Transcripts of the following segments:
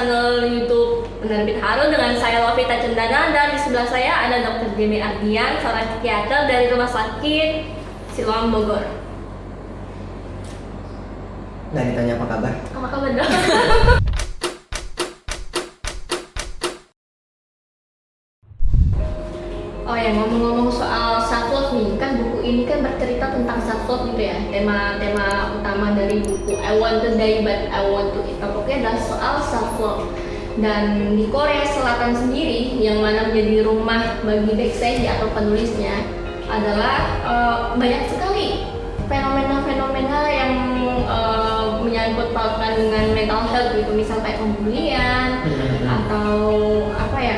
channel YouTube Penerbit Haru dengan saya Lovita Cendana, dan di sebelah saya ada Dr. Jemi Ardian, seorang psikiater dari Rumah Sakit Siloam Bogor. Nggak ditanya apa kabar? Apa kabar dong? Oh ya, ngomong-ngomong soal self love nih, kan buku ini kan bercerita tentang self love gitu ya. Tema utama dari buku I Want to Die But I Want to Eat Up adalah soal self love. Dan di Korea Selatan sendiri, yang mana menjadi rumah bagi Baeksae atau penulisnya, adalah banyak sekali fenomena-fenomena yang menyangkut pautkan dengan mental health gitu, misalnya kayak pembulian atau apa ya,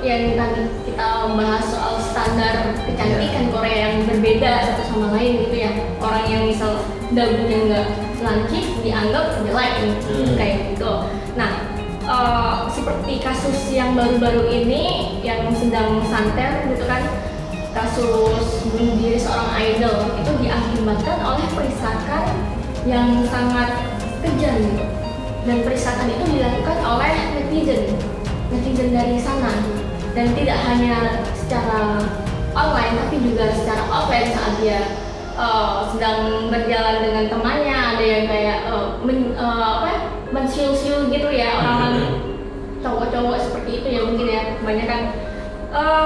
yang tadi kita bahas soal standar kecantikan Korea yang berbeda satu sama lain gitu ya. Orang yang misal dagunya nggak lancip dianggap jelek kayak gitu. Nah, seperti kasus yang baru-baru ini yang sedang santer gitu kan, kasus bunuh diri seorang idol itu diakibatkan oleh perisakan yang sangat kejam gitu. Dan perisakan itu dilakukan oleh netizen dari sana, dan tidak hanya secara online tapi juga secara offline saat dia sedang berjalan dengan temannya. Ada yang kayak mensiul-siul gitu ya, orang-orang cowok-cowok seperti itu ya mungkin ya kebanyakan.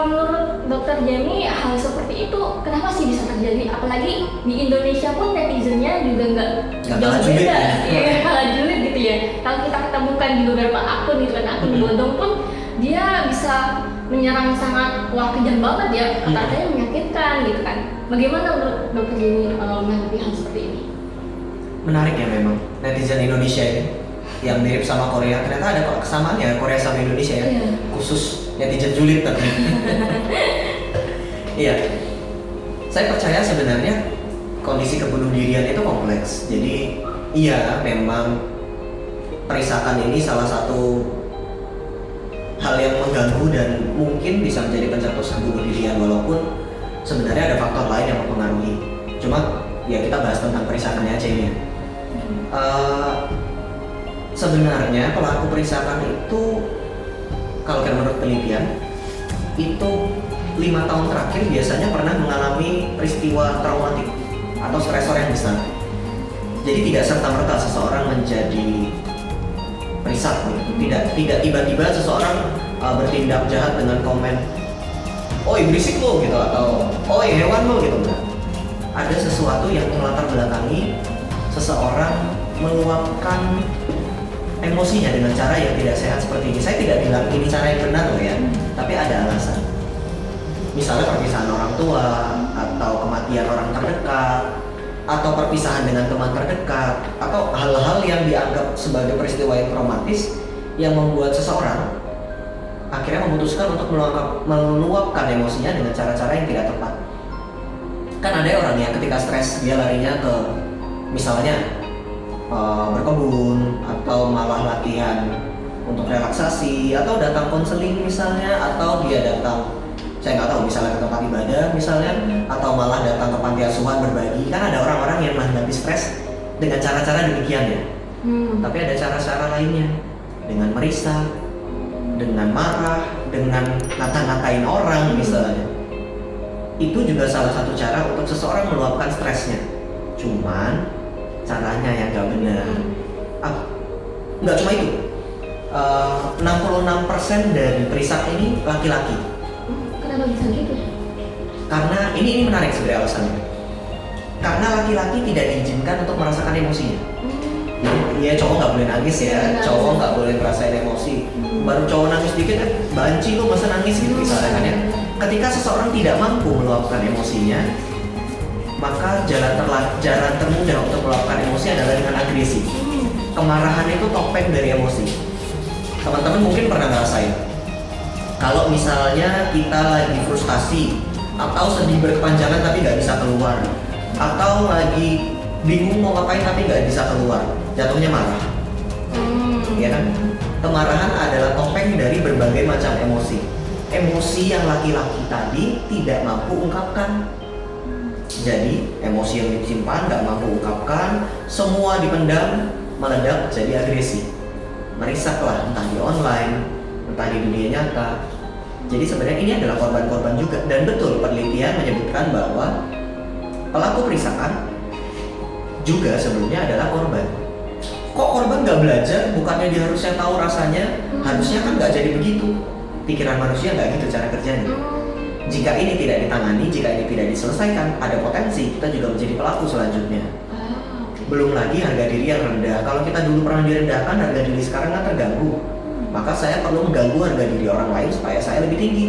Menurut Dokter Jemi, hal seperti itu kenapa sih bisa terjadi? Apalagi di Indonesia pun netizennya juga nggak jauh beda, ya kalah julid gitu ya. Kalau kita ketemukan di beberapa akun gitu kan, akun bodong pun dia bisa menyerang sangat, wah kejam banget ya, kata-katanya menyakitkan gitu kan. Bagaimana menurut Dokter Jemi menghadapi hal seperti ini? Menarik ya memang netizen Indonesia ini yang mirip sama Korea. Ternyata ada kesamaan ya Korea sama Indonesia ya. Khusus netizen julid tapi. Iya. Saya percaya sebenarnya kondisi kebunuh dirian itu kompleks. Jadi iya memang perisakan ini salah satu hal yang mengganggu dan mungkin bisa menjadi pencetus kebunuh dirian, walaupun sebenarnya ada faktor lain yang mempengaruhi. Cuma ya kita bahas tentang perisakannya aja ini. Sebenarnya pelaku perisakan itu kalau menurut penelitian itu 5 tahun terakhir biasanya pernah mengalami peristiwa traumatik atau stresor yang besar. Jadi tidak serta-merta seseorang menjadi perisak gitu. Tidak tiba-tiba seseorang bertindak jahat dengan komen "oi berisik lo" gitu, atau "oi hewan lo" gitu. Enggak. Ada sesuatu yang melatar belakangi seseorang meluapkan emosinya dengan cara yang tidak sehat seperti ini. Saya tidak bilang ini cara yang benar loh ya, tapi ada alasan. Misalnya perpisahan orang tua, atau kematian orang terdekat, atau perpisahan dengan teman terdekat, atau hal-hal yang dianggap sebagai peristiwa yang traumatis yang membuat seseorang akhirnya memutuskan untuk meluapkan emosinya dengan cara-cara yang tidak tepat. Kan ada orang yang ketika stres dia larinya ke misalnya berkebun, atau malah latihan untuk relaksasi, atau datang konseling misalnya, atau dia datang, saya nggak tahu, misalnya ke tempat ibadah misalnya, atau malah datang ke panti asuhan berbagi. Kan ada orang-orang yang menghadapi stres dengan cara-cara demikian ya. Tapi ada cara-cara lainnya, dengan merisau, dengan marah, dengan ngata-ngatain orang misalnya. Itu juga salah satu cara untuk seseorang meluapkan stresnya. Cuman caranya yang gak benar. Nggak cuma itu. 66% dari perisak ini laki-laki. Kenapa bisa gitu? Karena ini menarik sebenarnya alasannya. Karena laki-laki tidak diizinkan untuk merasakan emosinya. Ya cowok nggak boleh nangis ya, cowok nggak boleh ngerasain emosi. Baru cowok nangis dikit kan, banci lu masa nangis gitu misalnya kan ya. Ketika seseorang tidak mampu meluapkan emosinya, maka jalan termudah untuk meluapkan emosi adalah dengan agresi. Kemarahan itu topeng dari emosi. Teman-teman mungkin pernah ngerasain, kalau misalnya kita lagi frustasi atau sedih berkepanjangan tapi nggak bisa keluar, atau lagi bingung mau ngapain tapi nggak bisa keluar, jatuhnya marah. Ya kan? Kemarahan adalah topeng dari berbagai macam emosi. Emosi yang laki-laki tadi tidak mampu ungkapkan. Jadi emosi yang disimpan nggak mampu ungkapkan, semua dipendam, meledak jadi agresi. merisak lah, entah di online, entah di dunia nyata. Jadi sebenarnya ini adalah korban-korban juga, dan betul penelitian menyebutkan bahwa pelaku perisakan juga sebelumnya adalah korban. Kok korban nggak belajar? Bukannya dia harusnya tahu rasanya? Harusnya kan nggak jadi begitu. Pikiran manusia nggak gitu cara kerjanya. Jika ini tidak ditangani, jika ini tidak diselesaikan, ada potensi kita juga menjadi pelaku selanjutnya. Belum lagi harga diri yang rendah. Kalau kita dulu pernah direndahkan, harga diri sekarang kan terganggu. Maka saya perlu mengganggu harga diri orang lain supaya saya lebih tinggi.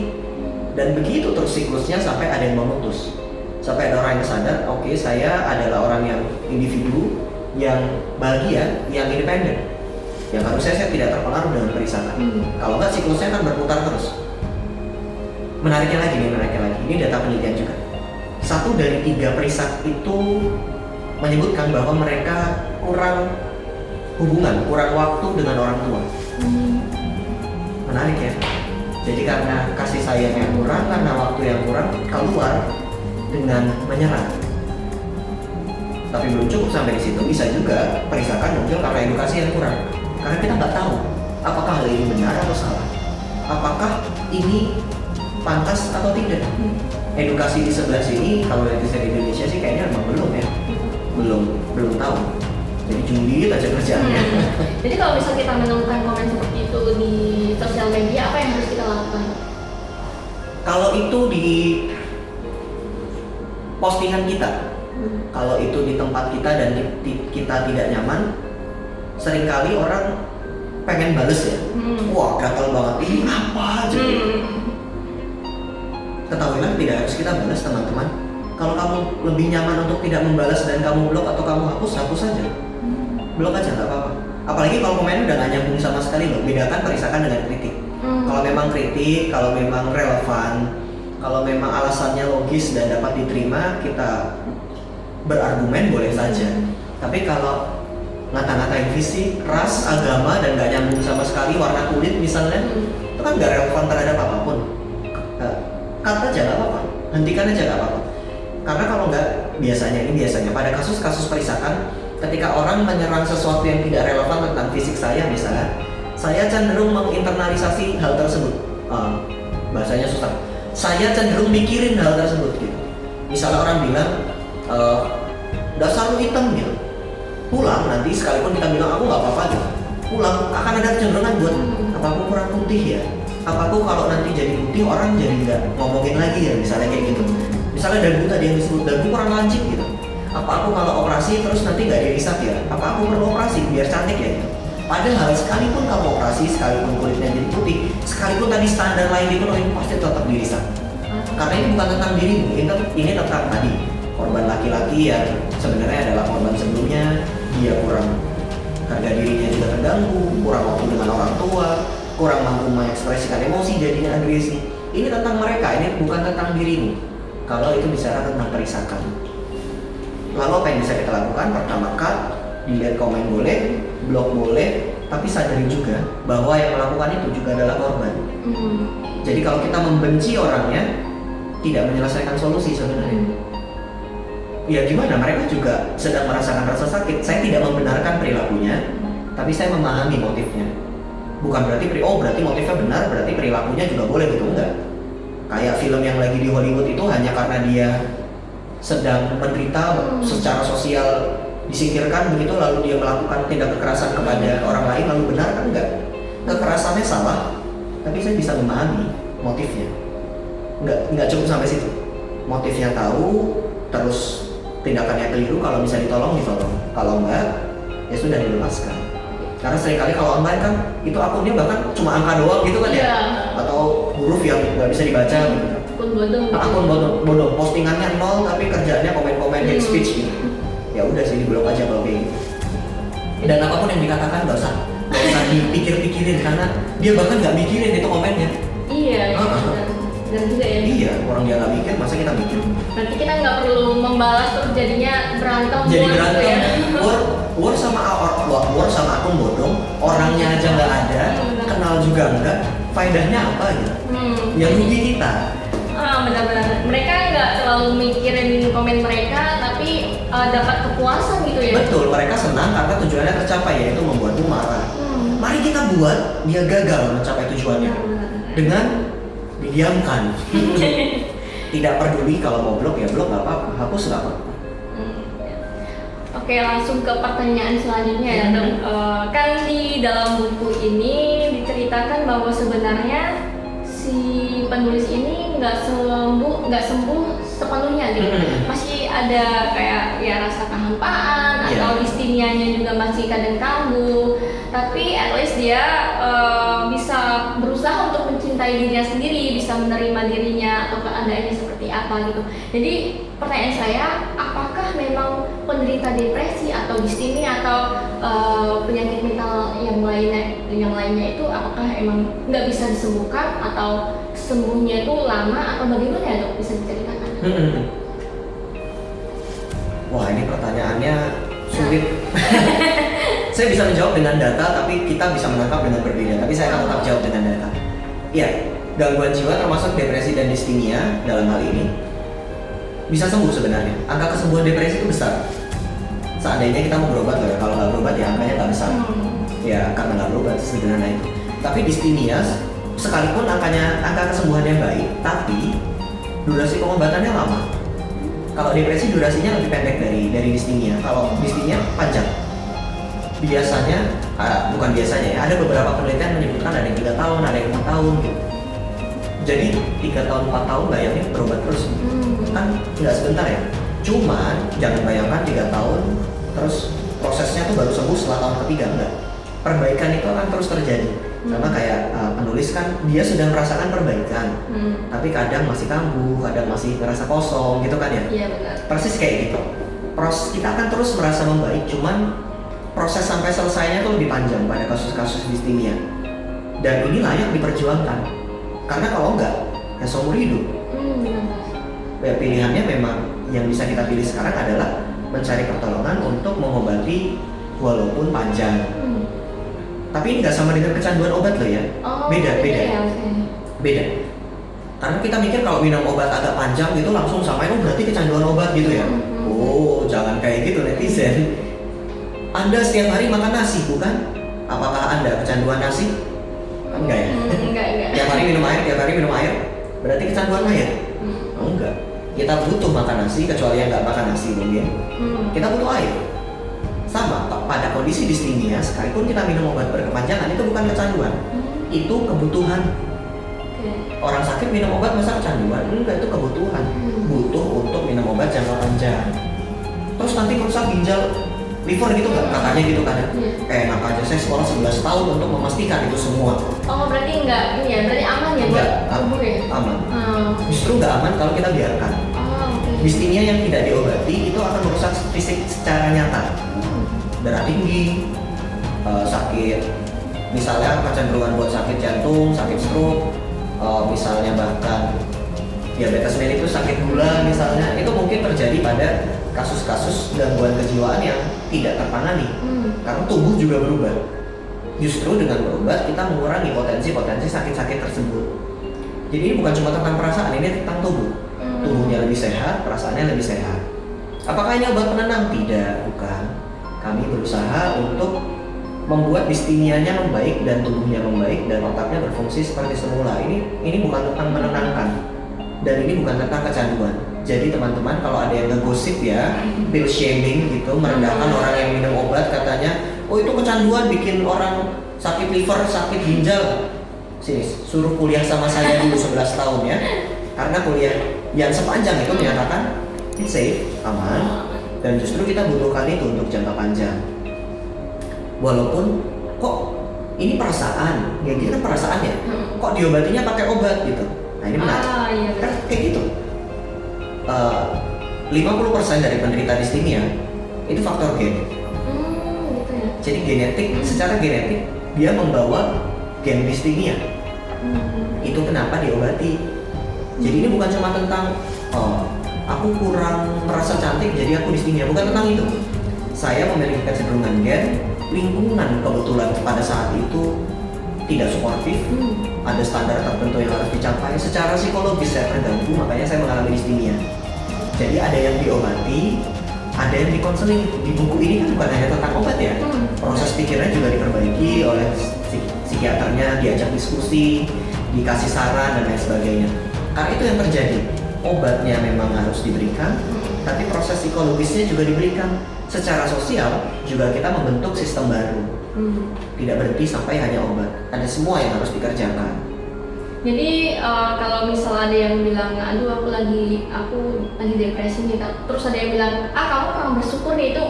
Dan begitu terus siklusnya sampai ada yang memutus. Sampai ada orang yang sadar, oke, saya adalah orang yang individu, yang bahagia, yang independen. Yang harusnya saya tidak terpengaruh dengan perisakan. Kalau nggak, siklusnya akan berputar terus. Menariknya lagi. Ini data penelitian juga. 1 dari 3 perisak itu menyebutkan bahwa mereka kurang hubungan, kurang waktu dengan orang tua. Menarik ya. Jadi karena kasih sayang yang kurang, karena waktu yang kurang, keluar dengan menyerah. Tapi belum cukup sampai di situ, bisa juga perisakan muncul karena edukasi yang kurang. Karena kita nggak tahu apakah hal ini benar atau salah, apakah ini pantas atau tidak. Edukasi di sebelah sini, kalau netizen di Indonesia sih kayaknya memang belum ya, belum tahu. Jadi julid aja kerjaannya. Jadi kalau misal kita menemukan komen seperti itu di sosial media, apa yang harus kita lakukan? Kalau itu di postingan kita, kalau itu di tempat kita dan kita tidak nyaman, seringkali orang pengen bales ya. Wah, gatel banget, ini apa aja. Ketahuilah tidak harus kita balas, teman-teman. Kalau kamu lebih nyaman untuk tidak membalas dan kamu blok atau kamu hapus aja. Blok aja, nggak apa-apa. Apalagi kalau komennya udah nggak nyambung sama sekali loh. Bedakan perisakan dengan kritik. Kalau memang kritik, kalau memang relevan, kalau memang alasannya logis dan dapat diterima, kita berargumen boleh saja. Tapi kalau ngata-ngatain fisik, ras, agama, dan nggak nyambung sama sekali, warna kulit misalnya, itu kan nggak relevan terhadap apapun. Cut aja nggak apa-apa, hentikan aja nggak apa-apa. Karena kalau nggak, biasanya pada kasus-kasus perisakan, ketika orang menyerang sesuatu yang tidak relevan tentang fisik saya misalnya, saya cenderung menginternalisasi hal tersebut. Bahasanya susah. Saya cenderung mikirin hal tersebut gitu. Misalnya orang bilang, dasar lu hitam gitu. Pulang nanti sekalipun kita bilang aku nggak apa-apa gitu. Pulang akan ada kecenderungan buat apa aku kurang putih ya. Apa aku kalau nanti jadi putih orang jadi nggak ngomongin lagi ya, misalnya kayak gitu. Misalnya dagu tadi yang disebut dagu kurang lancip gitu. Apa aku kalau operasi terus nanti nggak dirisak ya? Apa aku perlu operasi biar cantik ya? Padahal sekalipun kamu operasi, sekalipun kulitnya jadi putih, sekalipun tadi standar lain dipenuhi, pasti tetap dirisak. Karena ini bukan tentang dirimu, ini tentang tadi korban laki-laki yang sebenarnya adalah korban sebelumnya, dia kurang harga dirinya juga terganggu, kurang waktu dengan orang tua, kurang mampu mengekspresikan emosi, jadinya agresi. Ini tentang mereka, ini bukan tentang dirimu. Kalau itu bicara tentang perisakan. Lalu apa yang bisa kita lakukan? Pertama, cut, dilihat komen boleh, blok boleh, tapi sadari juga bahwa yang melakukan itu juga adalah korban. Jadi kalau kita membenci orangnya, tidak menyelesaikan solusi sebenarnya. Ya gimana, mereka juga sedang merasakan rasa sakit. Saya tidak membenarkan perilakunya, tapi saya memahami motifnya. Bukan berarti berarti motifnya benar, berarti perilakunya juga boleh gitu, enggak. Kayak film yang lagi di Hollywood itu hanya karena dia sedang menderita secara sosial disingkirkan begitu, lalu dia melakukan tindak kekerasan kepada orang lain, lalu benar kan enggak. Kekerasannya salah, tapi saya bisa memahami motifnya. Enggak cukup sampai situ. Motifnya tahu, terus tindakannya keliru, kalau bisa ditolong. Kalau enggak, ya sudah dilepaskan. Karena seringkali kalau online kan itu akunnya bahkan cuma angka doang gitu kan ya, atau huruf yang nggak bisa dibaca gitu. Akun bodoh, postingannya 0 tapi kerjaannya komen-komen hate speech gitu. Ya udah sih, diblok aja kalau kayak gitu. Dan apapun yang dikatakan nggak usah dipikir-pikirin, karena dia bahkan nggak mikirin itu komennya. Iya. Dan juga ya. Iya, orang dia nggak mikir, masa kita mikir? Berarti kita nggak perlu membalas terus jadinya berantem. Jadi berantem. Ya? War sama akun bodong, orangnya aja nggak ada, kenal juga enggak, faedahnya apa gitu? Yang rugi kita. Benar-benar. Mereka nggak terlalu mikirin komen mereka, tapi dapat kepuasan gitu ya. Betul, mereka senang karena tujuannya tercapai, yaitu membuatmu marah. Mari kita membuat dia gagal mencapai tujuannya dengan didiamkan. Tidak peduli kalau mau blok ya blok, nggak apa-apa, hapus nggak apa-apa. Oke, langsung ke pertanyaan selanjutnya ya dong. Kan di dalam buku ini diceritakan bahwa sebenarnya si penulis ini nggak sembuh sepenuhnya gitu. Masih ada kayak ya rasa kehampaan atau distinianya juga masih kadang kambuh. Tapi at least dia bisa berusaha untuk mencintai dirinya sendiri, bisa menerima dirinya atau keadaannya seperti apa gitu. Jadi pertanyaan saya, apakah memang penderita depresi atau distinia atau penyakit mental yang lainnya itu apakah emang nggak bisa disembuhkan atau sembuhnya itu lama atau bagaimana ya dok, bisa diceritakan? Wah, ini pertanyaannya sulit. Saya bisa menjawab dengan data, tapi kita bisa menangkap dengan berbeda. Tapi saya akan tetap jawab dengan data. Iya, gangguan jiwa termasuk depresi dan distinia dalam hal ini bisa sembuh sebenarnya. Angka kesembuhan depresi itu besar. Seandainya kita mau berobat loh ya, kalau nggak berobat ya angkanya nggak besar. Ya karena nggak berobat sederhana itu. Tapi distinia sekalipun angka kesembuhannya baik, tapi durasi pengobatannya lama. Kalau depresi durasinya lebih pendek dari distinia. Kalau distinia panjang. Biasanya, bukan biasanya ya, ada beberapa penelitian menyebutkan ada yang 3 tahun, ada yang 4 tahun gitu. Jadi 3 tahun, 4 tahun bayangin berobat terus. Kan nggak sebentar ya. Cuman jangan bayangkan 3 tahun terus prosesnya tuh baru sembuh setelah tahun ketiga, enggak. Perbaikan itu akan terus terjadi. Karena kayak penulis kan dia sudah merasakan perbaikan. Tapi kadang masih kambuh, kadang masih ngerasa kosong gitu kan ya. Iya benar. Persis kayak gitu. Kita akan terus merasa membaik, cuman proses sampai selesainya tuh lebih panjang pada kasus-kasus distinia. Dan ini layak diperjuangkan. Karena kalau enggak, ya seumur hidup. Ya, pilihannya memang yang bisa kita pilih sekarang adalah mencari pertolongan untuk mengobati walaupun panjang. Tapi ini nggak sama dengan kecanduan obat loh ya. Beda. Ya, Beda. Karena kita mikir kalau minum obat agak panjang gitu langsung sama itu berarti kecanduan obat gitu ya. Oh, jangan kayak gitu netizen. Anda setiap hari makan nasi, bukan? Apakah Anda kecanduan nasi? Kan enggak ya? Enggak. Tiap hari minum air, berarti kecanduan air? Oh, enggak. Kita butuh makan nasi, kecuali yang nggak makan nasi mungkin. Kita butuh air. Sama, pada kondisi distinia, sekalipun kita minum obat berkepanjangan, itu bukan kecanduan. Itu kebutuhan. Orang sakit minum obat masa kecanduan? Enggak, itu kebutuhan. Butuh untuk minum obat jangka panjang. Terus nanti merusak ginjal, liver gitu kan, katanya gitu kan. Enak aja, saya sekolah 11 tahun untuk memastikan itu semua. Oh berarti enggak, ini ya, berarti aman ya buat tubuh ya? Aman. Justru nggak aman kalau kita biarkan. Distinia yang tidak diobati itu akan merusak fisik secara nyata. Darah tinggi, sakit, misalnya kecenderungan buat sakit jantung, sakit stroke, misalnya bahkan diabetes mellitus, sakit gula misalnya, itu mungkin terjadi pada kasus-kasus gangguan kejiwaan yang tidak tertangani. Karena tubuh juga berubah. Justru dengan berobat kita mengurangi potensi-potensi sakit-sakit tersebut. Jadi ini bukan cuma tentang perasaan, ini tentang tubuh. Tubuhnya lebih sehat, perasaannya lebih sehat. Apakah ini obat penenang? Tidak, bukan. Kami berusaha untuk membuat distinianya membaik dan tubuhnya membaik dan otaknya berfungsi seperti semula. Ini bukan tentang menenangkan dan ini bukan tentang kecanduan. Jadi teman-teman kalau ada yang ngegosip ya, pill shaming gitu, merendahkan orang yang minum obat katanya, oh itu kecanduan bikin orang sakit liver, sakit ginjal. Sini, suruh kuliah sama saya dulu 11 tahun ya. Karena kuliah yang sepanjang itu menyatakan it's safe, aman, dan justru kita butuhkan itu untuk jangka panjang. Walaupun kok ini perasaan, ya gitu kan perasaan ya, kok diobatinya pakai obat gitu. Nah ini menarik, kan kayak gitu. 50% dari penderita distinia itu faktor gen. Gitu ya. Jadi genetik, secara genetik dia membawa gen distinia. Itu kenapa diobati. Jadi ini bukan cuma tentang aku kurang merasa cantik jadi aku distinia, bukan tentang itu. Saya memiliki kecenderungan gen, lingkungan kebetulan pada saat itu tidak suportif, ada standar tertentu yang harus dicapai. Secara psikologis saya terganggu, makanya saya mengalami distinia. Jadi ada yang diobati, ada yang dikonseling. Di buku ini kan bukan hanya tentang obat ya, proses pikirnya juga diperbaiki oleh psikiaternya, diajak diskusi, dikasih saran dan lain sebagainya. Karena itu yang terjadi. Obatnya memang harus diberikan, tapi proses psikologisnya juga diberikan. Secara sosial juga kita membentuk sistem baru. Tidak berhenti sampai hanya obat. Ada semua yang harus dikerjakan. Jadi kalau misal ada yang bilang, aduh aku lagi depresi nih, terus ada yang bilang, kamu kurang bersyukur nih, itu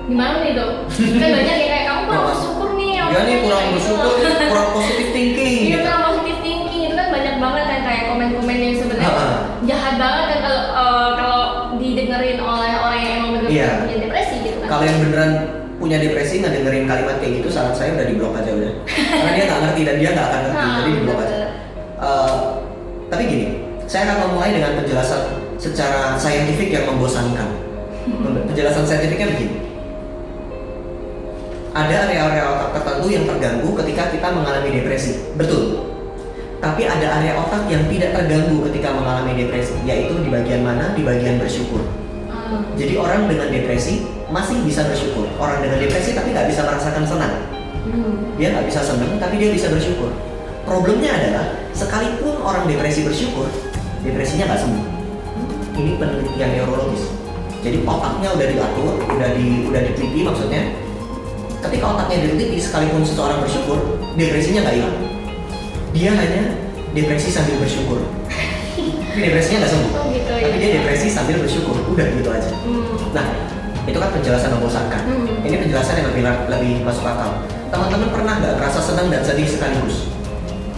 gimana nih dok? Kan banyak yang kayak kamu kurang bersyukur nih. Ya nih kurang bersyukur, kurang positive thinking. Iya kurang positive thinking, itu kan banyak banget kan kayak komen-komen yang sebenarnya jahat banget kan kalau didengerin oleh orang yang emang benar-benar punya depresi gitu kan. Kalau yang beneran punya depresi nggak dengerin kalimat kayak gitu, saran saya udah diblok aja udah. Karena dia nggak ngerti dan dia nggak akan ngerti, jadi diblok aja. Tapi gini, saya akan memulai dengan penjelasan secara saintifik yang membosankan. Penjelasan saintifiknya begini. Ada area-area otak tertentu yang terganggu ketika kita mengalami depresi, betul. Tapi ada area otak yang tidak terganggu ketika mengalami depresi, yaitu di bagian mana? Di bagian bersyukur. Jadi orang dengan depresi masih bisa bersyukur. Orang dengan depresi tapi nggak bisa merasakan senang. Dia nggak bisa senang, tapi dia bisa bersyukur. Problemnya adalah sekalipun orang depresi bersyukur, depresinya nggak sembuh. Ini penelitian neurologis. Jadi otaknya udah diatur, udah diteliti maksudnya. Ketika otaknya diteliti, sekalipun seseorang bersyukur, depresinya nggak hilang. Dia hanya depresi sambil bersyukur. Tapi depresinya nggak sembuh. Gitu, tapi dia depresi sambil bersyukur. Udah gitu aja. Nah, itu kan penjelasan membosankan. Ini penjelasan yang lebih masuk akal. Teman-teman pernah nggak merasa senang dan sedih sekaligus?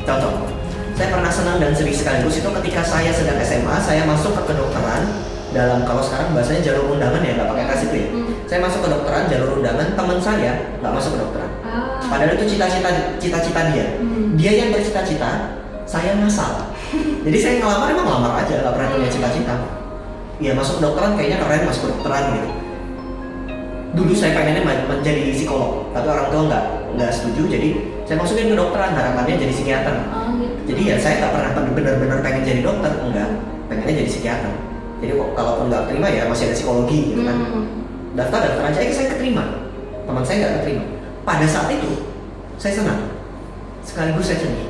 Contoh, saya pernah senang dan sedih sekaligus itu ketika saya sedang SMA, saya masuk ke kedokteran dalam, kalau sekarang bahasanya jalur undangan ya, nggak pakai tes itu ya. Saya masuk ke kedokteran jalur undangan, teman saya nggak masuk ke kedokteran. Padahal itu cita-cita dia. Dia yang bercita-cita, saya ngasal. Jadi saya ngelamar emang ngelamar aja, nggak pernah punya cita-cita. Iya masuk kedokteran kayaknya keren, masuk kedokteran gitu. Dulu saya pengennya menjadi psikolog, tapi orang tua nggak setuju, jadi saya masukin ke kedokteran, harapannya jadi psikiater. Gitu. Jadi ya saya nggak pernah benar-benar pengen jadi dokter, enggak, pengennya jadi psikiater. Jadi kalaupun nggak terima ya masih ada psikologi gitu kan. Daftar aja, saya keterima. Teman saya nggak keterima. Pada saat itu saya senang, sekaligus saya sedih.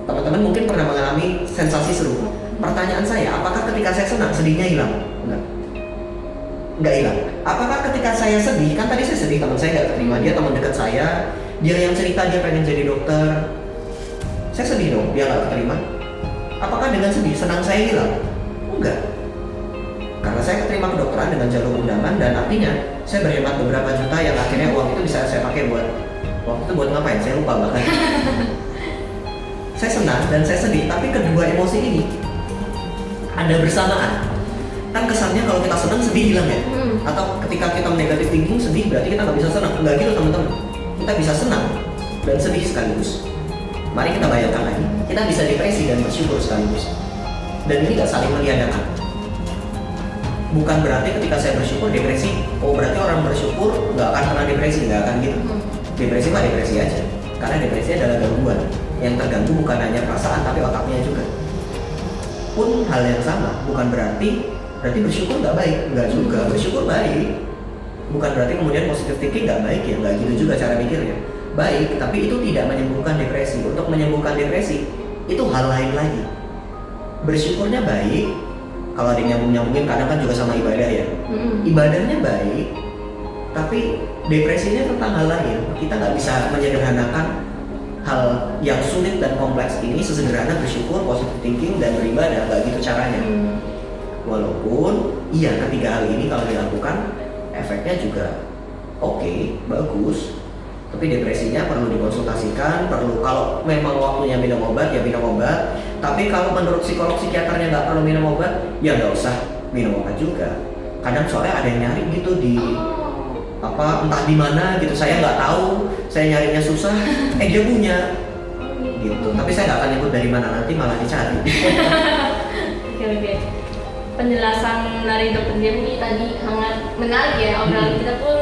Teman-teman mungkin pernah mengalami sensasi serupa. Pertanyaan saya, apakah ketika saya senang sedihnya hilang? Nggak hilang. Apakah ketika saya sedih, kan tadi saya sedih, teman saya nggak keterima, dia teman dekat saya, dia yang cerita dia pengen jadi dokter. Saya sedih dong, dia nggak keterima. Apakah dengan sedih senang saya hilang? Enggak. Karena saya keterima kedokteran dengan jalur undangan, dan artinya saya berhemat beberapa juta yang akhirnya uang itu bisa saya pakai buat waktu itu buat ngapain? Saya lupa bahkan. Saya senang dan saya sedih, tapi kedua emosi ini ada bersamaan. Kan kesannya kalau kita senang sedih hilang ya? Atau ketika kita negatif thinking sedih berarti kita nggak bisa senang. Enggak gitu teman-teman. Kita bisa senang dan sedih sekaligus. Mari kita bayangkan lagi, kita bisa depresi dan bersyukur sekaligus. Dan ini nggak saling meniadakan. Bukan berarti ketika saya bersyukur depresi, oh berarti orang bersyukur nggak akan pernah depresi, nggak akan gitu. Depresi mah depresi aja. Karena depresi adalah gangguan. Yang terganggu bukan hanya perasaan tapi otaknya juga. Pun hal yang sama, bukan berarti bersyukur nggak baik, nggak juga. Bersyukur baik, bukan berarti kemudian positive thinking nggak baik ya, nggak gitu juga cara mikirnya. Baik, tapi itu tidak menyembuhkan depresi. Untuk menyembuhkan depresi itu hal lain lagi. Bersyukurnya baik, kalau ada yang nyambungin kadang kan juga sama ibadah ya. Ibadahnya baik, tapi depresinya tentang hal lain. Kita nggak bisa menyederhanakan hal yang sulit dan kompleks ini sesederhana bersyukur, positive thinking, dan beribadah. Nggak gitu caranya. Walaupun iya ketiga hal ini kalau dilakukan efeknya juga oke, bagus. Tapi depresinya perlu dikonsultasikan, perlu kalau memang waktunya minum obat ya minum obat. Tapi kalau menurut psikolog psikiaternya nggak perlu minum obat, ya nggak usah minum obat juga. Kadang soalnya ada yang nyari gitu di entah di mana gitu, saya nggak tahu, saya nyarinya susah, dia punya gitu. Tapi saya nggak akan nyebut dari mana, nanti malah dicari. Oke. Penjelasan dari Dr. Jamie tadi sangat menarik ya. Obrolan kita pun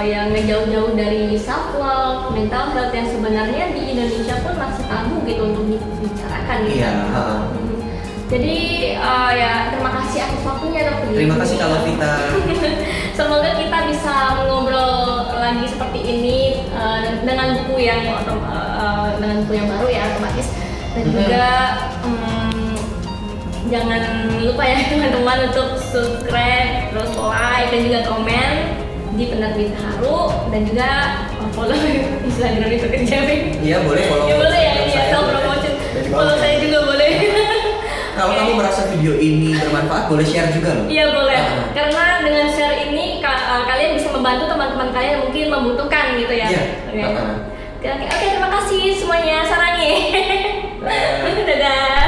yang ngejauh-jauh dari self love, mental health yang sebenarnya di Indonesia pun masih tabu gitu untuk dibicarakan gitu. Iya. Jadi ya terima kasih atas waktunya Dr. Jamie. Terima kasih Kak Vita. Semoga kita bisa mengobrol lagi seperti ini dengan buku yang dengan buku yang baru ya otomatis. Dan juga jangan lupa ya teman-teman untuk subscribe, terus like dan juga komen di Penerbit Haru, dan juga follow Instagram itu kerja. Iya boleh follow. Ya boleh ya, ini ya saya self boleh. promotion. Dan di bawah Follow ya. saya juga boleh. Kalau Oke. kamu merasa video ini bermanfaat, boleh share juga loh. Iya boleh, Ah. karena dengan share ini kalian bisa membantu teman-teman kalian yang mungkin membutuhkan gitu ya. Iya. Oke. Ah. Oke, terima kasih semuanya, sarangi. Dadah. Dadah.